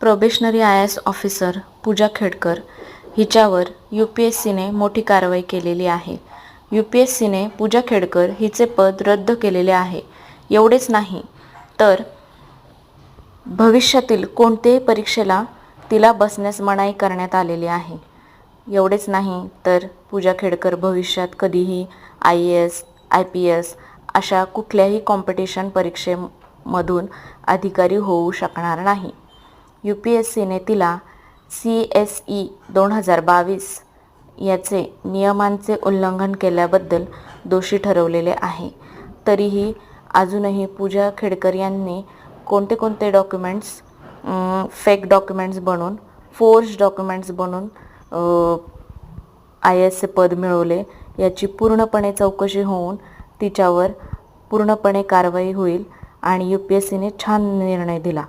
Probationary IAS officer पूजा खेडकर हिच्यावर UPSCने मोठी कारवाई केलेली आहे. UPSCने पूजा खेडकर हिचे पद रद्द केलेले आहे. एवढेच नाही तर भविष्यातील कोणत्याही परीक्षेला तिला बसण्यास मनाई करण्यात आलेली आहे. एवढेच नाही तर पूजा खेडकर भविष्यात कधीही IAS, IPS अशा कुठल्याही कॉम्पिटिशन परीक्षेमधून अधिकारी होऊ शकणार नाही. UPSCने तिला CSE 2022 याचे नियमांचे उल्लंघन केल्याबद्दल दोषी ठरवलेले आहे. तरीही अजूनही पूजा खेडकर यांनी कोणते डॉक्युमेंट्स फेक डॉक्युमेंट्स बनवून फोर्ज डॉक्युमेंट्स बनवून IASचे पद मिळवले याची पूर्णपणे चौकशी होऊन तिच्यावर पूर्णपणे कारवाई होईल आणि UPSCने छान निर्णय दिला.